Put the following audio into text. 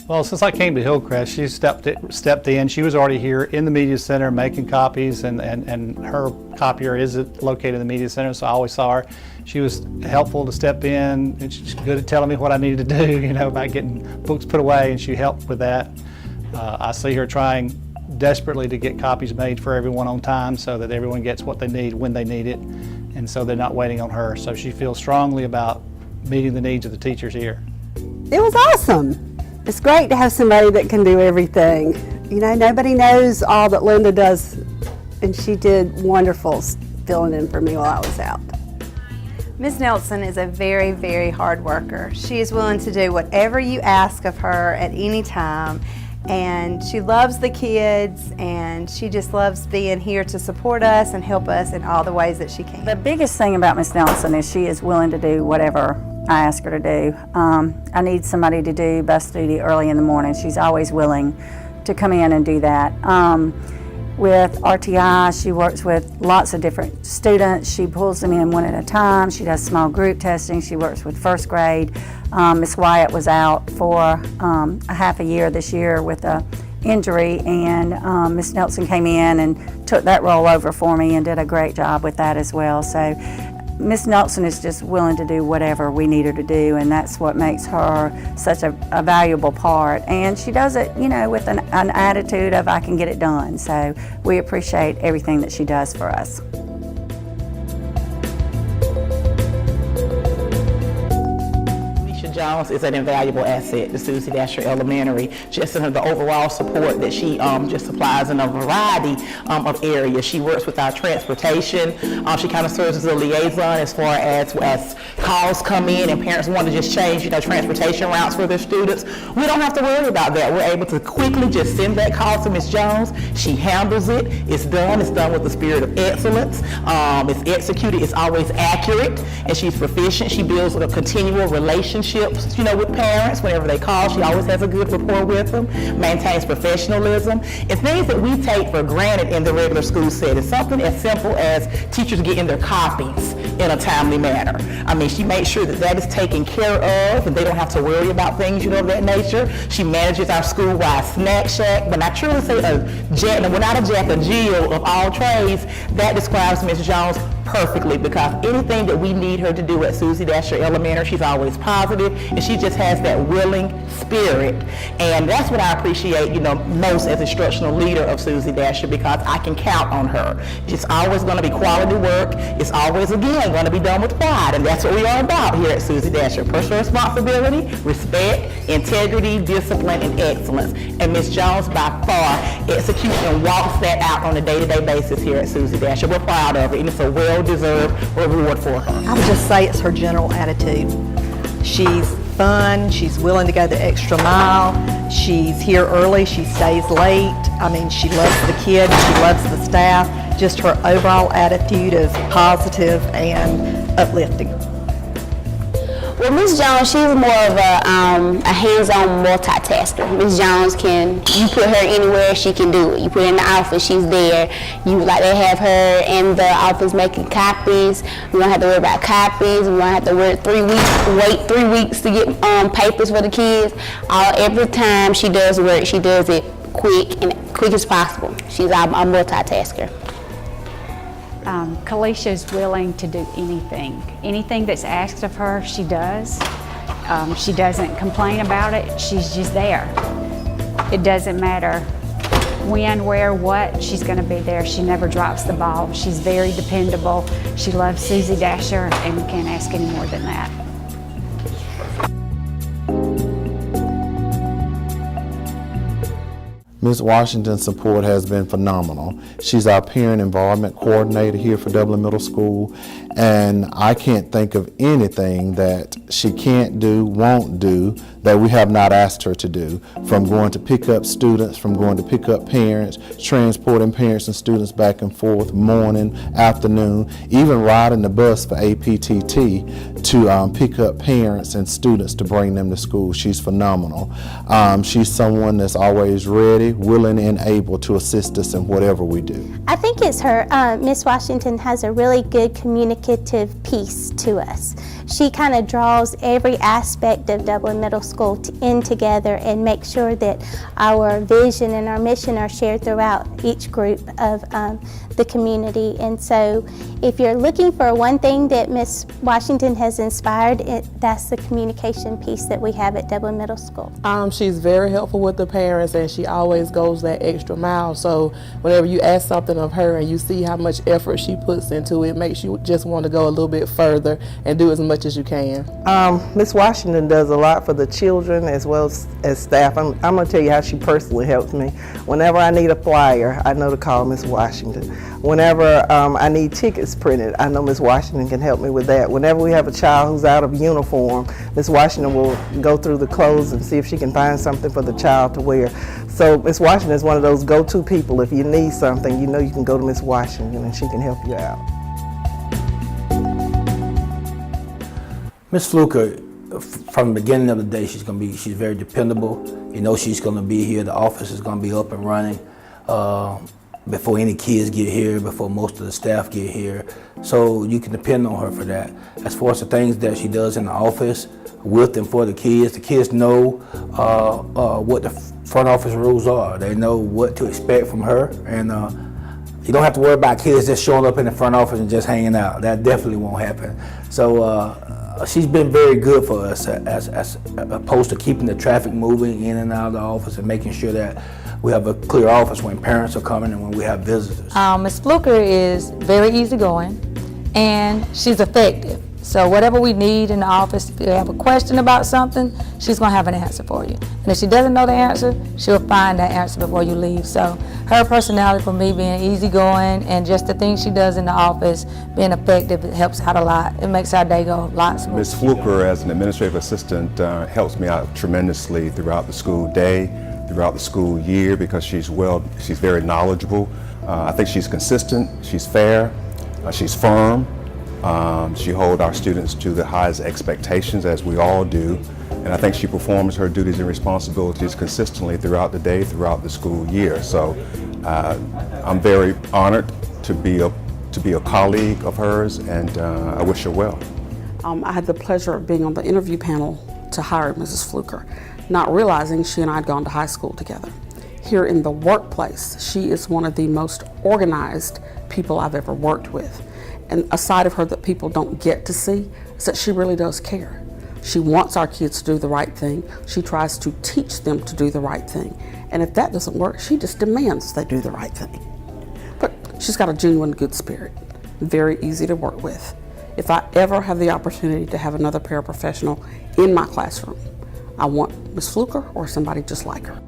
Well, since I came to HILLCREST, she stepped in. She was already here in the media center making copies, and her copier is located in the media center, so I always saw her. She was helpful to step in, and she's good at telling me what I needed to do, you know, about getting books put away, and she helped with that. I see her trying desperately to get copies made for everyone on time so that everyone gets what they need when they need it, and so they're not waiting on her. So she feels strongly about meeting the needs of the teachers here. It was awesome. It's great to have somebody that can do everything. You know, nobody knows all that Linda does, and she did wonderful filling in for me while I was out. Ms. Nelson is a very, very hard worker. She is willing to do whatever you ask of her at any time, and she loves the kids, and she just loves being here to support us and help us in all the ways that she can. The biggest thing about Ms. Nelson is she is willing to do whatever I ask her to do. I need somebody to do bus duty early in the morning. She's always willing to come in and do that. With RTI, she works with lots of different students. She pulls them in one at a time. She does small group testing. She works with first grade. Ms. Wyatt was out for a half a year this year with an injury, and Ms. Nelson came in and took that role over for me and did a great job with that as well. So Ms. Nelson is just willing to do whatever we need her to do, and that's what makes her such a valuable part. And she does it, you know, with an attitude of I can get it done. So we appreciate everything that she does for us. Jones is an invaluable asset to Susie Dasher Elementary, just in the overall support that she just supplies in a variety of areas. She works with our transportation. She kind of serves as a liaison as far as calls come in and parents want to just change, you know, transportation routes for their students. We don't have to worry about that. We're able to quickly just send that call to Ms. Jones. She handles it. It's done. It's done with the spirit of excellence. It's executed. It's always accurate, and she's proficient. She builds a continual relationship, you know, with parents. Whenever they call, she always has a good rapport with them, maintains professionalism. It's things that we take for granted in the regular school setting. Something as simple as teachers getting their copies in a timely manner. I mean, she makes sure that that is taken care of and they don't have to worry about things, you know, of that nature. She manages our school-wide snack shack. When I truly say we're not a jack, a Jill of all trades, that describes Ms. Jones perfectly, because anything that we need her to do at Susie Dasher Elementary, she's always positive, and she just has that willing spirit. And that's what I appreciate, you know, most as instructional leader of Susie Dasher, because I can count on her. It's always going to be quality work. It's always, again, going to be done with pride, and that's what we are about here at Susie Dasher. Personal responsibility, respect, integrity, discipline, and excellence. And Ms. Jones, by far, executes and walks that out on a day-to-day basis here at Susie Dasher. We're proud of her, and it's a well-deserved reward for her. I would just say it's her general attitude. She's fun, she's willing to go the extra mile, she's here early, she stays late. I mean, she loves the kids, she loves the staff. Just her overall attitude is positive and uplifting. Well, Ms. Jones, she's more of a hands-on multitasker. Ms. Jones you put her anywhere, she can do it. You put her in the office, she's there. You like to have her in the office making copies. We don't have to worry about copies. We don't have to wait 3 weeks to get papers for the kids. Every time she does work, she does it quick as possible. She's a multitasker. KALISHA is willing to do anything. Anything that's asked of her, she does. She doesn't complain about it. She's just there. It doesn't matter when, where, what, she's going to be there. She never drops the ball. She's very dependable. She loves Susie Dasher, and we can't ask any more than that. Ms. Washington's support has been phenomenal. She's our parent involvement coordinator here for Dublin Middle School, and I can't think of anything that she can't do, won't do, that we have not asked her to do, from going to pick up students, from going to pick up parents, transporting parents and students back and forth, morning, afternoon, even riding the bus for APTT to pick up parents and students to bring them to school. She's phenomenal. She's someone that's always ready, ready, willing, and able to assist us in whatever we do. I think it's her, Miss Washington has a really good communicative piece to us. She kind of draws every aspect of Dublin Middle School in together and makes sure that our vision and our mission are shared throughout each group of the community. And so if you're looking for one thing that Miss Washington has inspired, that's the communication piece that we have at Dublin Middle School. She's very helpful with the parents, and she always goes that extra mile. So whenever you ask something of her and you see how much effort she puts into it, it makes you just want to go a little bit further and do as much as you can. Miss Washington does a lot for the children as well as staff. I'm going to tell you how she personally helps me. Whenever I need a flyer, I know to call Miss Washington. Whenever I need tickets printed, I know Miss Washington can help me with that. Whenever we have a child who's out of uniform, Miss Washington will go through the clothes and see if she can find something for the child to wear. So Miss Washington is one of those go-to people. If you need something, you know you can go to Miss Washington and she can help you out. Miss Fluker, from the beginning of the day, she's very dependable. You know she's going to be here. The office is going to be up and running before any kids get here, before most of the staff get here. So you can depend on her for that. As far as the things that she does in the office with and for the kids know what the front office rules are. They know what to expect from her, and you don't have to worry about kids just showing up in the front office and just hanging out. That definitely won't happen. So she's been very good for us as opposed to keeping the traffic moving in and out of the office and making sure that we have a clear office when parents are coming and when we have visitors. Ms. Fluker is very easygoing and she's effective. So whatever we need in the office, if you have a question about something, she's going to have an answer for you. And if she doesn't know the answer, she'll find that answer before you leave. So her personality for me being easygoing and just the things she does in the office, being effective, it helps out a lot. It makes our day go a lot smoother. Ms. Fluker, as an administrative assistant, helps me out tremendously throughout the school day, throughout the school year, because she's very knowledgeable. I think she's consistent, she's fair, she's firm. She holds our students to the highest expectations, as we all do, and I think she performs her duties and responsibilities consistently throughout the day, throughout the school year. So I'm very honored to be a colleague of hers, and I wish her well. I had the pleasure of being on the interview panel to hire Mrs. Fluker, not realizing she and I had gone to high school together. Here in the workplace, she is one of the most organized people I've ever worked with. And a side of her that people don't get to see is that she really does care. She wants our kids to do the right thing. She tries to teach them to do the right thing. And if that doesn't work, she just demands they do the right thing. But she's got a genuine good spirit, very easy to work with. If I ever have the opportunity to have another paraprofessional in my classroom, I want Ms. Fluker or somebody just like her.